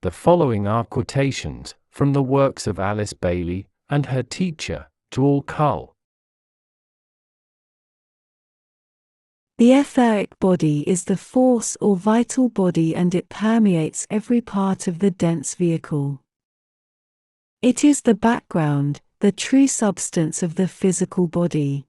The following are quotations from the works of Alice Bailey and her teacher, Joel Cull. The etheric body is the force or vital body, and it permeates every part of the dense vehicle. It is the background, the true substance of the physical body.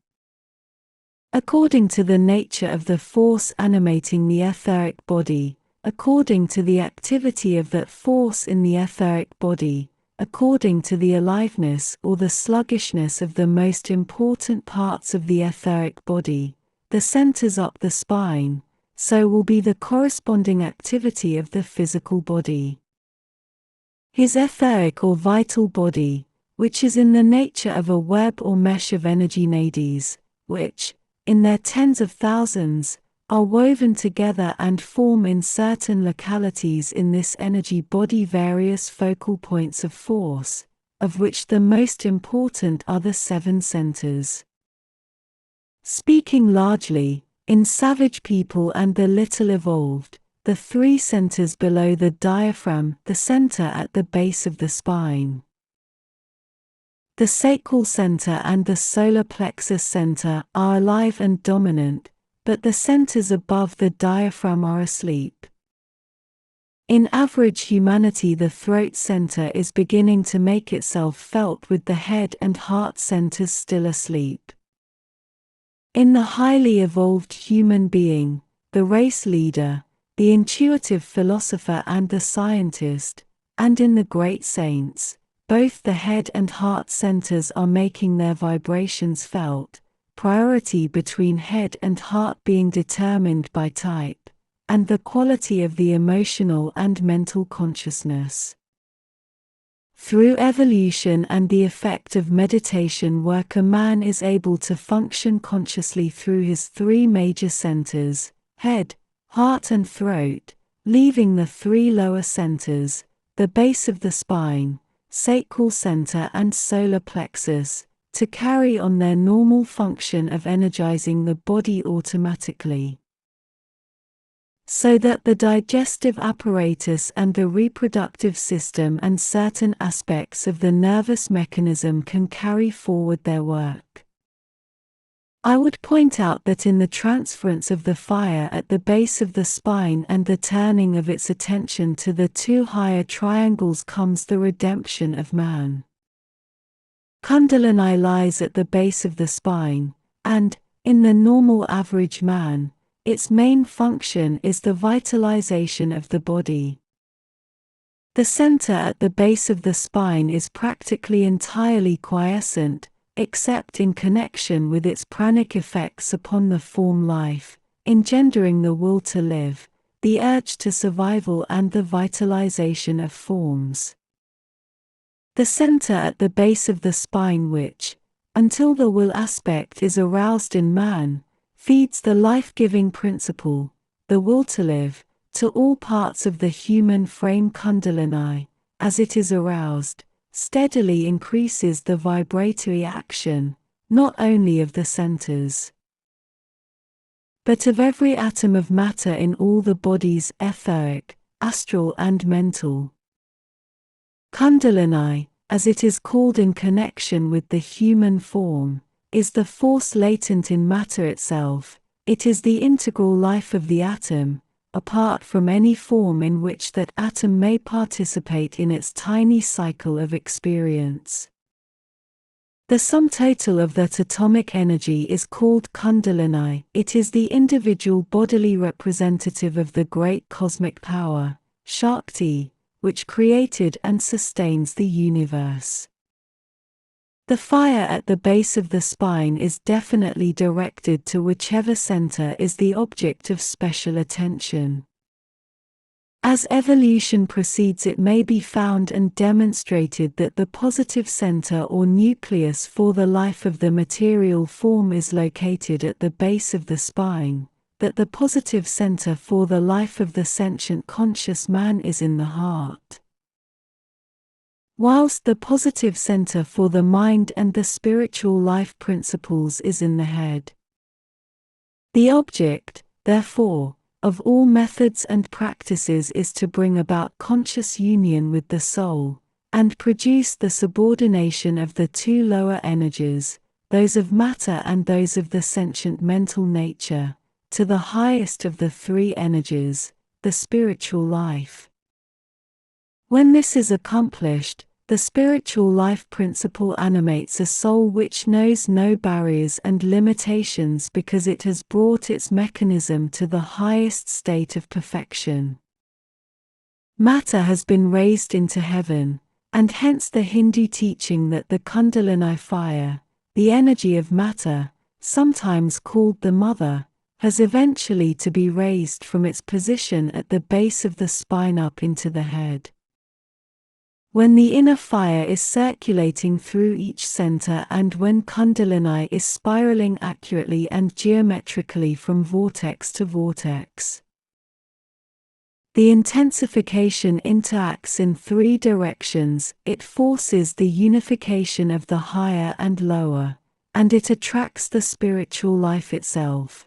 According to the nature of the force animating the etheric body, according to the activity of that force in the etheric body, according to the aliveness or the sluggishness of the most important parts of the etheric body, the centers up the spine, so will be the corresponding activity of the physical body. His etheric or vital body, which is in the nature of a web or mesh of energy nadis, which, in their tens of thousands, are woven together and form in certain localities in this energy body various focal points of force, of which the most important are the 7 centers. Speaking largely, in savage people and the little evolved, the 3 centers below the diaphragm, the center at the base of the spine, the sacral center and the solar plexus center are alive and dominant, but the centers above the diaphragm are asleep. In average humanity, the throat center is beginning to make itself felt with the head and heart centers still asleep. In the highly evolved human being, the race leader, the intuitive philosopher and the scientist, and in the great saints, both the head and heart centers are making their vibrations felt, priority between head and heart being determined by type, and the quality of the emotional and mental consciousness. Through evolution and the effect of meditation work, a man is able to function consciously through his 3 major centers, head, heart and throat, leaving the 3 lower centers, the base of the spine, sacral center and solar plexus, to carry on their normal function of energizing the body automatically, so that the digestive apparatus and the reproductive system and certain aspects of the nervous mechanism can carry forward their work. I would point out that in the transference of the fire at the base of the spine and the turning of its attention to the 2 higher triangles comes the redemption of man. Kundalini lies at the base of the spine, and, in the normal average man, its main function is the vitalization of the body. The center at the base of the spine is practically entirely quiescent, except in connection with its pranic effects upon the form life, engendering the will to live, the urge to survival and the vitalization of forms. The center at the base of the spine which, until the will aspect is aroused in man, feeds the life-giving principle, the will to live, to all parts of the human frame. Kundalini, as it is aroused, steadily increases the vibratory action, not only of the centers, but of every atom of matter in all the bodies, etheric, astral and mental. Kundalini, as it is called in connection with the human form, is the force latent in matter itself. It is the integral life of the atom, apart from any form in which that atom may participate in its tiny cycle of experience. The sum total of that atomic energy is called Kundalini. It is the individual bodily representative of the great cosmic power, Shakti, which created and sustains the universe. The fire at the base of the spine is definitely directed to whichever center is the object of special attention. As evolution proceeds, it may be found and demonstrated that the positive center or nucleus for the life of the material form is located at the base of the spine, that the positive center for the life of the sentient conscious man is in the heart, whilst the positive center for the mind and the spiritual life principles is in the head. The object, therefore, of all methods and practices is to bring about conscious union with the soul, and produce the subordination of the two lower energies, those of matter and those of the sentient mental nature, to the highest of the three energies, the spiritual life. When this is accomplished, the spiritual life principle animates a soul which knows no barriers and limitations because it has brought its mechanism to the highest state of perfection. Matter has been raised into heaven, and hence the Hindu teaching that the Kundalini fire, the energy of matter, sometimes called the mother, has eventually to be raised from its position at the base of the spine up into the head. When the inner fire is circulating through each center and when Kundalini is spiraling accurately and geometrically from vortex to vortex. The intensification interacts in three directions: it forces the unification of the higher and lower, and it attracts the spiritual life itself.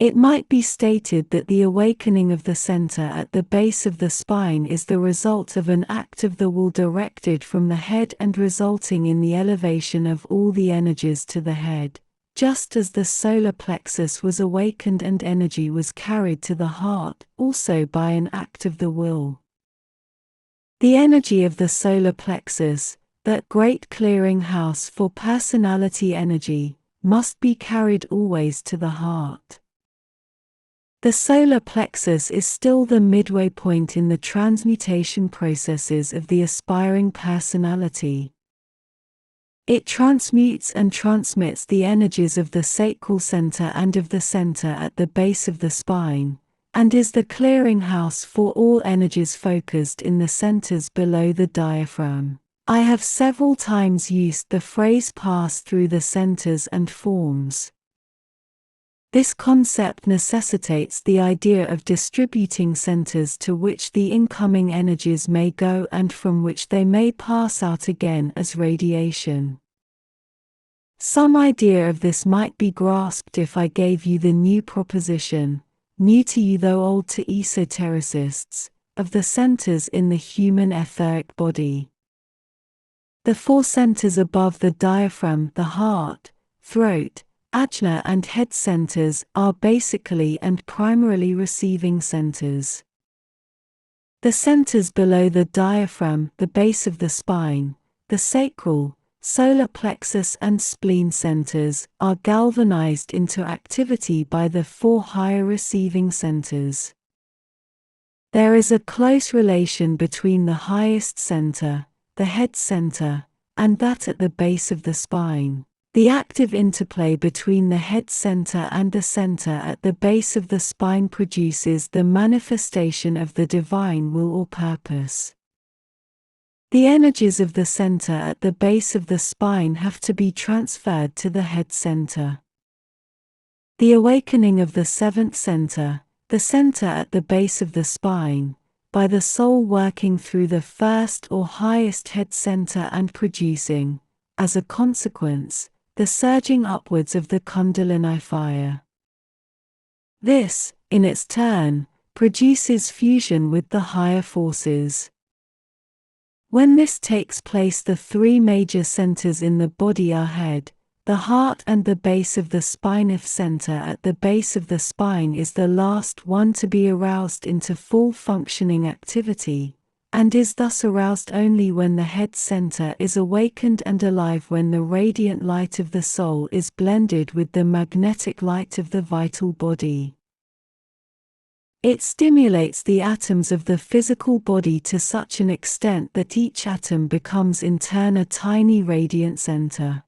It might be stated that the awakening of the center at the base of the spine is the result of an act of the will directed from the head and resulting in the elevation of all the energies to the head, just as the solar plexus was awakened and energy was carried to the heart, also by an act of the will. The energy of the solar plexus, that great clearinghouse for personality energy, must be carried always to the heart. The solar plexus is still the midway point in the transmutation processes of the aspiring personality. It transmutes and transmits the energies of the sacral center and of the center at the base of the spine, and is the clearinghouse for all energies focused in the centers below the diaphragm. I have several times used the phrase pass through the centers and forms. This concept necessitates the idea of distributing centers to which the incoming energies may go and from which they may pass out again as radiation. Some idea of this might be grasped if I gave you the new proposition, new to you though old to esotericists, of the centers in the human etheric body. The four centers above the diaphragm, the heart, throat, ajna and head centers, are basically and primarily receiving centers. The centers below the diaphragm, the base of the spine, the sacral, solar plexus and spleen centers, are galvanized into activity by the four higher receiving centers. There is a close relation between the highest center, the head center, and that at the base of the spine. The active interplay between the head center and the center at the base of the spine produces the manifestation of the divine will or purpose. The energies of the center at the base of the spine have to be transferred to the head center. The awakening of the seventh center, the center at the base of the spine, by the soul working through the first or highest head center and producing, as a consequence, the surging upwards of the Kundalini fire. This, in its turn, produces fusion with the higher forces. When this takes place, the three major centers in the body are head, the heart and the base of the spine. If center at the base of the spine is the last one to be aroused into full functioning activity, and is thus aroused only when the head center is awakened and alive, when the radiant light of the soul is blended with the magnetic light of the vital body. It stimulates the atoms of the physical body to such an extent that each atom becomes in turn a tiny radiant center.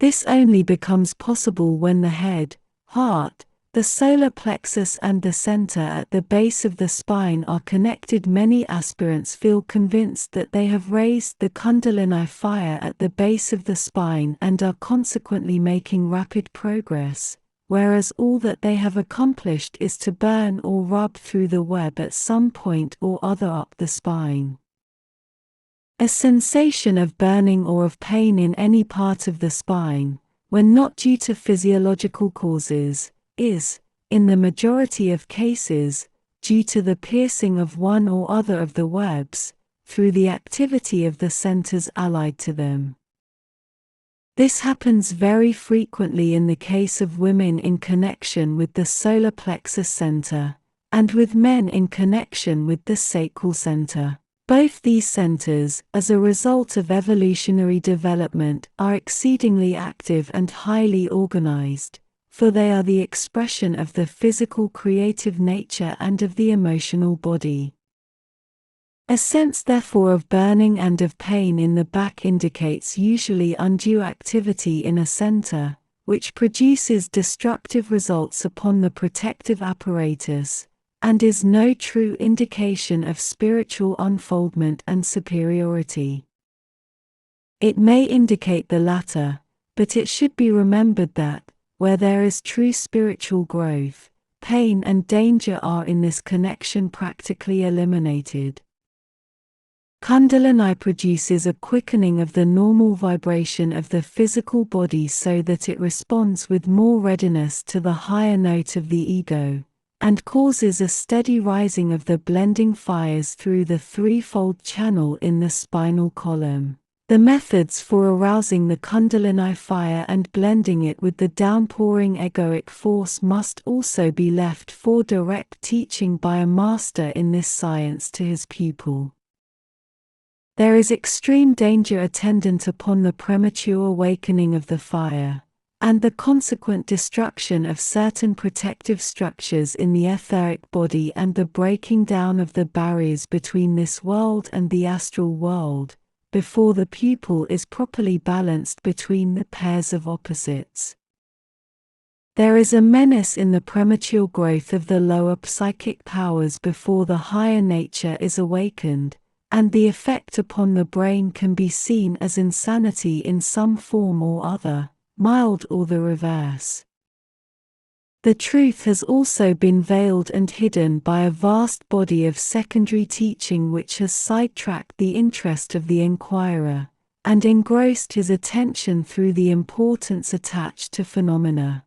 This only becomes possible when the head, heart, the solar plexus and the center at the base of the spine are connected. Many aspirants feel convinced that they have raised the Kundalini fire at the base of the spine and are consequently making rapid progress, whereas all that they have accomplished is to burn or rub through the web at some point or other up the spine. A sensation of burning or of pain in any part of the spine, when not due to physiological causes, is, in the majority of cases, due to the piercing of one or other of the webs, through the activity of the centers allied to them. This happens very frequently in the case of women in connection with the solar plexus center, and with men in connection with the sacral center. Both these centers, as a result of evolutionary development, are exceedingly active and highly organized, for they are the expression of the physical creative nature and of the emotional body. A sense therefore of burning and of pain in the back indicates usually undue activity in a center, which produces destructive results upon the protective apparatus, and is no true indication of spiritual unfoldment and superiority. It may indicate the latter, but it should be remembered that, where there is true spiritual growth, pain and danger are in this connection practically eliminated. Kundalini produces a quickening of the normal vibration of the physical body so that it responds with more readiness to the higher note of the ego, and causes a steady rising of the blending fires through the threefold channel in the spinal column. The methods for arousing the Kundalini fire and blending it with the downpouring egoic force must also be left for direct teaching by a master in this science to his pupil. There is extreme danger attendant upon the premature awakening of the fire, and the consequent destruction of certain protective structures in the etheric body and the breaking down of the barriers between this world and the astral world, before the pupil is properly balanced between the pairs of opposites. There is a menace in the premature growth of the lower psychic powers before the higher nature is awakened, and the effect upon the brain can be seen as insanity in some form or other, mild or the reverse. The truth has also been veiled and hidden by a vast body of secondary teaching which has sidetracked the interest of the inquirer, and engrossed his attention through the importance attached to phenomena.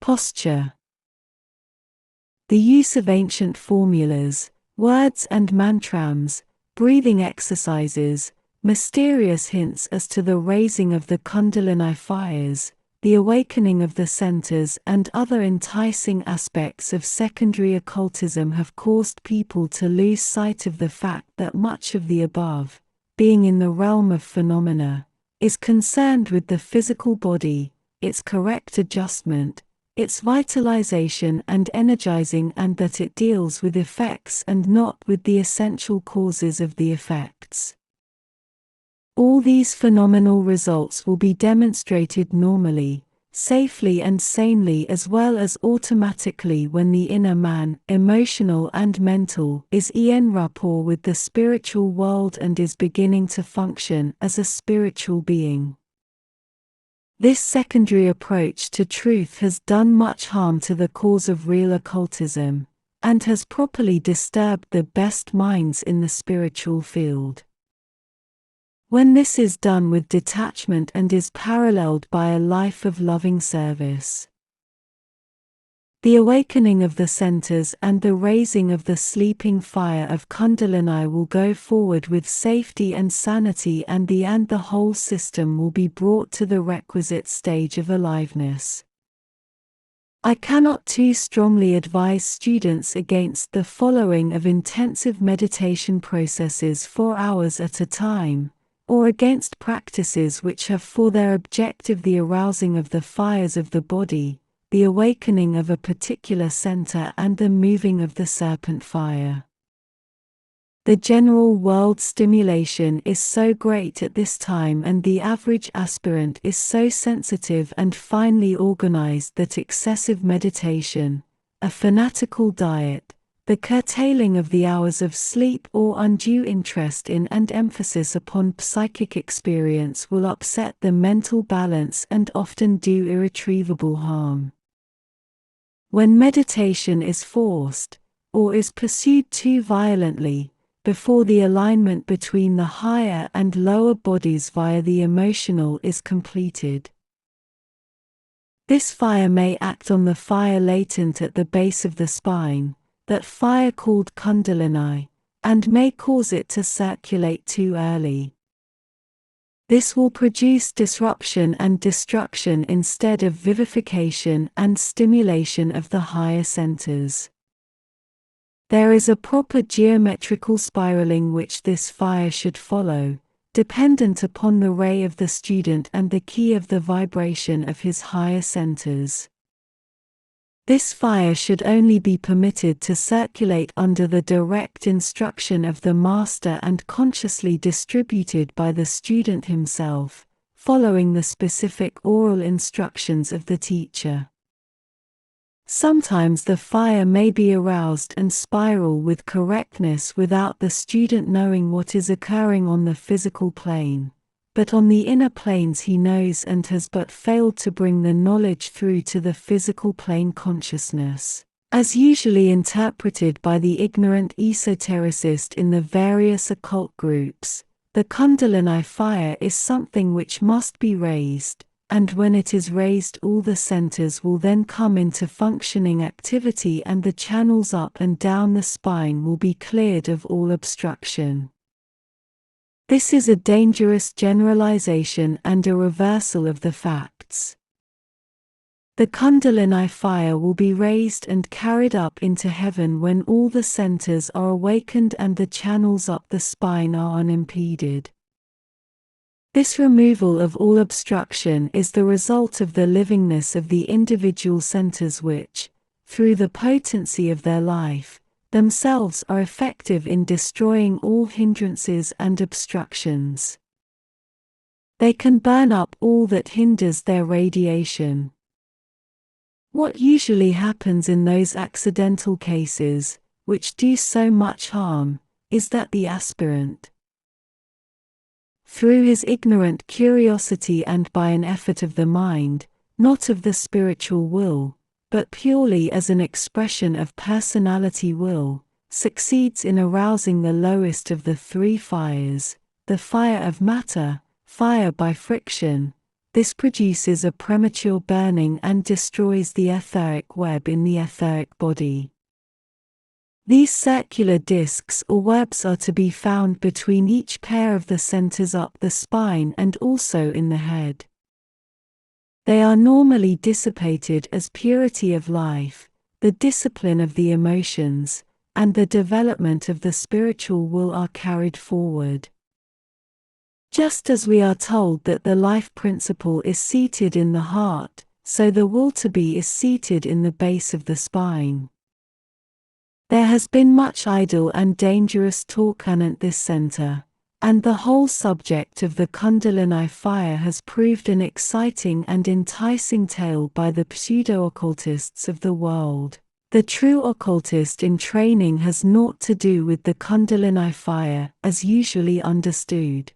Posture. The use of ancient formulas, words and mantrams, breathing exercises, mysterious hints as to the raising of the Kundalini fires, the awakening of the centers and other enticing aspects of secondary occultism have caused people to lose sight of the fact that much of the above, being in the realm of phenomena, is concerned with the physical body, its correct adjustment, its vitalization and energizing, and that it deals with effects and not with the essential causes of the effects. All these phenomenal results will be demonstrated normally, safely and sanely as well as automatically when the inner man, emotional and mental, is en rapport with the spiritual world and is beginning to function as a spiritual being. This secondary approach to truth has done much harm to the cause of real occultism, and has properly disturbed the best minds in the spiritual field. When this is done with detachment and is paralleled by a life of loving service, the awakening of the centers and the raising of the sleeping fire of Kundalini will go forward with safety and sanity, and the whole system will be brought to the requisite stage of aliveness. I cannot too strongly advise students against the following of intensive meditation processes for hours at a time, or against practices which have for their objective the arousing of the fires of the body, the awakening of a particular center and the moving of the serpent fire. The general world stimulation is so great at this time, and the average aspirant is so sensitive and finely organized that excessive meditation, a fanatical diet, the curtailing of the hours of sleep or undue interest in and emphasis upon psychic experience will upset the mental balance and often do irretrievable harm. When meditation is forced, or is pursued too violently, before the alignment between the higher and lower bodies via the emotional is completed, This fire may act on the fire latent at the base of the spine, that fire called Kundalini, and may cause it to circulate too early. This will produce disruption and destruction instead of vivification and stimulation of the higher centers. There is a proper geometrical spiraling which this fire should follow, dependent upon the ray of the student and the key of the vibration of his higher centers. This fire should only be permitted to circulate under the direct instruction of the master and consciously distributed by the student himself, following the specific oral instructions of the teacher. Sometimes the fire may be aroused and spiral with correctness without the student knowing what is occurring on the physical plane. But on the inner planes he knows and has but failed to bring the knowledge through to the physical plane consciousness, as usually interpreted by the ignorant esotericist in the various occult groups. The Kundalini fire is something which must be raised, and when it is raised all the centers will then come into functioning activity and the channels up and down the spine will be cleared of all obstruction. This is a dangerous generalization and a reversal of the facts. The Kundalini fire will be raised and carried up into heaven when all the centers are awakened and the channels up the spine are unimpeded. This removal of all obstruction is the result of the livingness of the individual centers which, through the potency of their life, themselves are effective in destroying all hindrances and obstructions. They can burn up all that hinders their radiation. What usually happens in those accidental cases, which do so much harm, is that the aspirant, through his ignorant curiosity and by an effort of the mind, not of the spiritual will, but purely as an expression of personality will, succeeds in arousing the lowest of the three fires, the fire of matter, fire by friction. This produces a premature burning and destroys the etheric web in the etheric body. These circular discs or webs are to be found between each pair of the centers up the spine and also in the head. They are normally dissipated as purity of life, the discipline of the emotions, and the development of the spiritual will are carried forward. Just as we are told that the life principle is seated in the heart, so the will to be is seated in the base of the spine. There has been much idle and dangerous talk anent this center, and the whole subject of the Kundalini fire has proved an exciting and enticing tale by the pseudo-occultists of the world. The true occultist in training has naught to do with the Kundalini fire, as usually understood.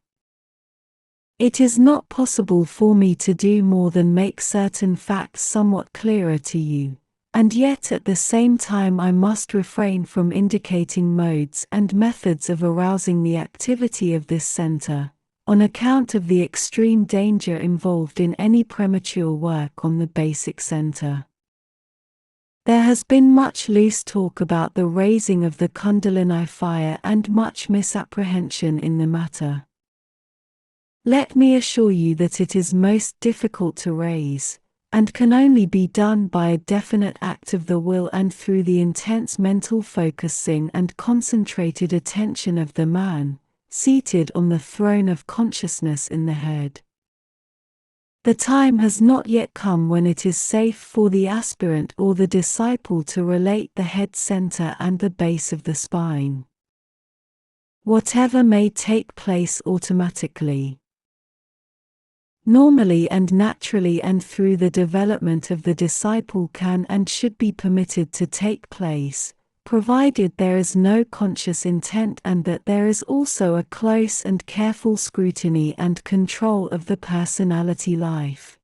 It is not possible for me to do more than make certain facts somewhat clearer to you. And yet at the same time I must refrain from indicating modes and methods of arousing the activity of this center, on account of the extreme danger involved in any premature work on the basic center. There has been much loose talk about the raising of the Kundalini fire and much misapprehension in the matter. Let me assure you that it is most difficult to raise, and can only be done by a definite act of the will and through the intense mental focusing and concentrated attention of the man, seated on the throne of consciousness in the head. The time has not yet come when it is safe for the aspirant or the disciple to relate the head center and the base of the spine. Whatever may take place automatically, normally and naturally and through the development of the disciple can and should be permitted to take place, provided there is no conscious intent and that there is also a close and careful scrutiny and control of the personality life.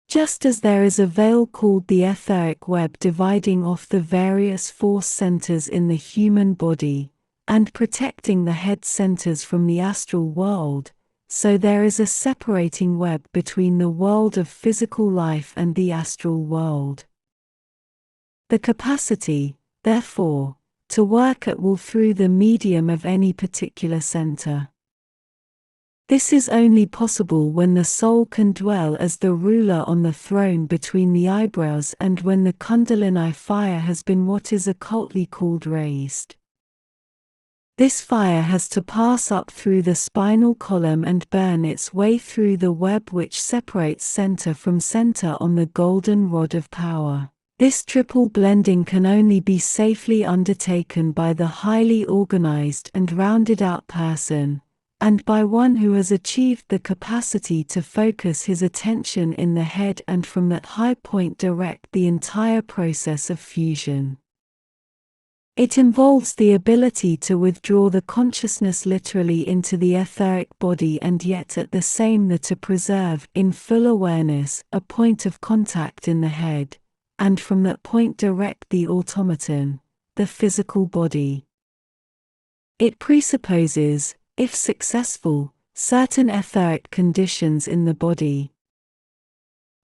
Just as there is a veil called the etheric web dividing off the various force centers in the human body, and protecting the head centers from the astral world, so there is a separating web between the world of physical life and the astral world. The capacity, therefore, to work at will through the medium of any particular center. This is only possible when the soul can dwell as the ruler on the throne between the eyebrows and when the Kundalini fire has been what is occultly called raised. This fire has to pass up through the spinal column and burn its way through the web which separates center from center on the golden rod of power. This triple blending can only be safely undertaken by the highly organized and rounded out person, and by one who has achieved the capacity to focus his attention in the head and from that high point direct the entire process of fusion. It involves the ability to withdraw the consciousness literally into the etheric body and yet at the same time to preserve, in full awareness, a point of contact in the head, and from that point direct the automaton, the physical body. It presupposes, if successful, certain etheric conditions in the body.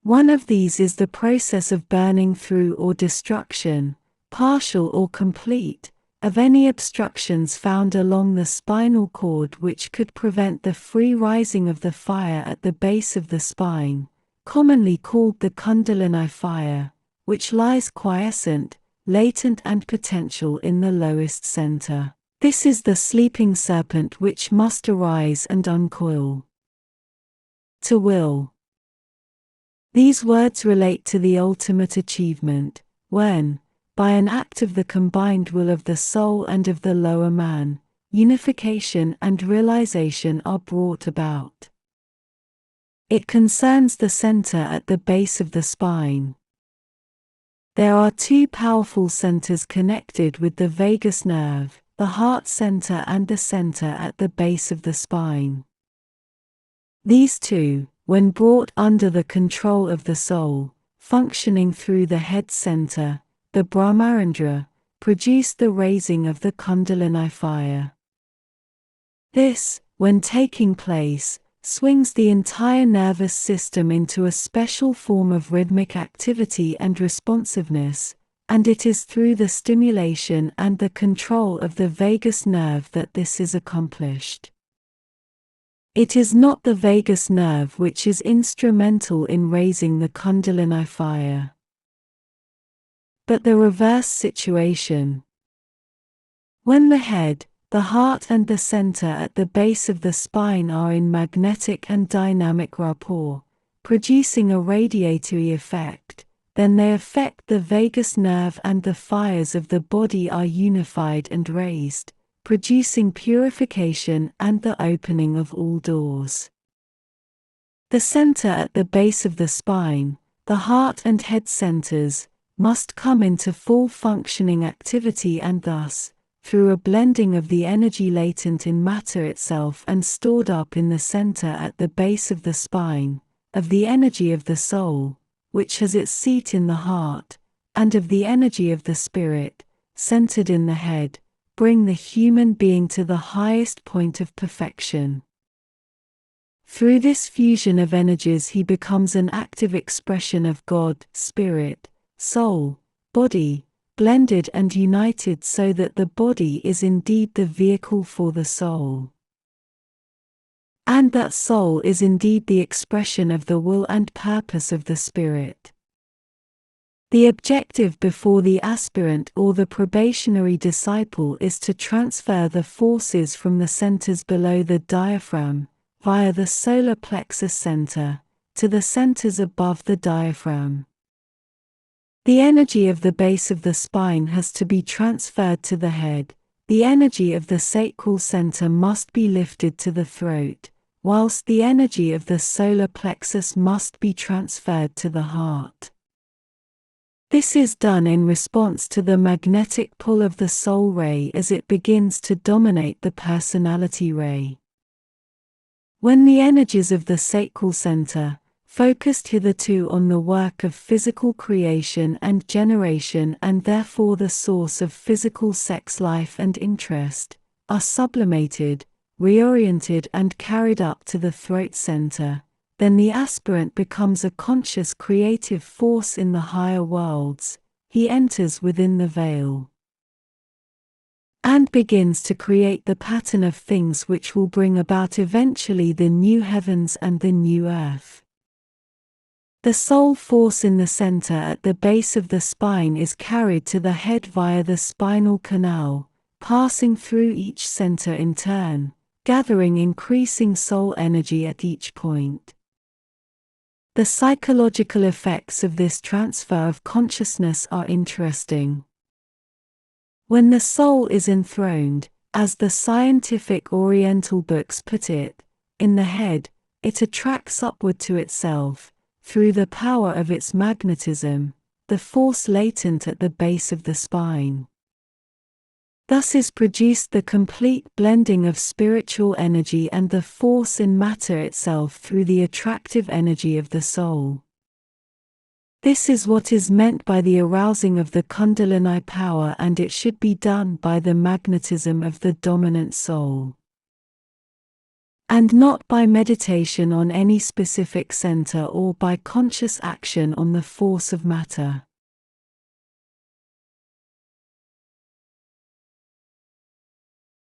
One of these is the process of burning through or destruction, partial or complete, of any obstructions found along the spinal cord which could prevent the free rising of the fire at the base of the spine, commonly called the Kundalini fire, which lies quiescent, latent and potential in the lowest center. This is the sleeping serpent which must arise and uncoil. To will. These words relate to the ultimate achievement, when, by an act of the combined will of the soul and of the lower man, unification and realization are brought about. It concerns the center at the base of the spine. There are two powerful centers connected with the vagus nerve, the heart center and the center at the base of the spine. These two, when brought under the control of the soul, functioning through the head center, the Brahmarindra, produce the raising of the Kundalini fire. This, when taking place, swings the entire nervous system into a special form of rhythmic activity and responsiveness, and it is through the stimulation and the control of the vagus nerve that this is accomplished. It is not the vagus nerve which is instrumental in raising the Kundalini fire, but the reverse situation. When the head, the heart and the center at the base of the spine are in magnetic and dynamic rapport, producing a radiatory effect, then they affect the vagus nerve and the fires of the body are unified and raised, producing purification and the opening of all doors. The center at the base of the spine, the heart and head centers, must come into full functioning activity and thus, through a blending of the energy latent in matter itself and stored up in the center at the base of the spine, of the energy of the soul, which has its seat in the heart, and of the energy of the spirit, centered in the head, bring the human being to the highest point of perfection. Through this fusion of energies he becomes an active expression of God, spirit, soul, body, blended and united so that the body is indeed the vehicle for the soul. And that soul is indeed the expression of the will and purpose of the spirit. The objective before the aspirant or the probationary disciple is to transfer the forces from the centers below the diaphragm, via the solar plexus center, to the centers above the diaphragm. The energy of the base of the spine has to be transferred to the head, the energy of the sacral center must be lifted to the throat, whilst the energy of the solar plexus must be transferred to the heart. This is done in response to the magnetic pull of the soul ray as it begins to dominate the personality ray. When the energies of the sacral center, focused hitherto on the work of physical creation and generation and therefore the source of physical sex life and interest, are sublimated, reoriented and carried up to the throat center, then the aspirant becomes a conscious creative force in the higher worlds. He enters within the veil and begins to create the pattern of things which will bring about eventually the new heavens and the new earth. The soul force in the center at the base of the spine is carried to the head via the spinal canal, passing through each center in turn, gathering increasing soul energy at each point. The psychological effects of this transfer of consciousness are interesting. When the soul is enthroned, as the scientific Oriental books put it, in the head, it attracts upward to itself, through the power of its magnetism, the force latent at the base of the spine. Thus is produced the complete blending of spiritual energy and the force in matter itself through the attractive energy of the soul. This is what is meant by the arousing of the Kundalini power, and it should be done by the magnetism of the dominant soul, and not by meditation on any specific center or by conscious action on the force of matter.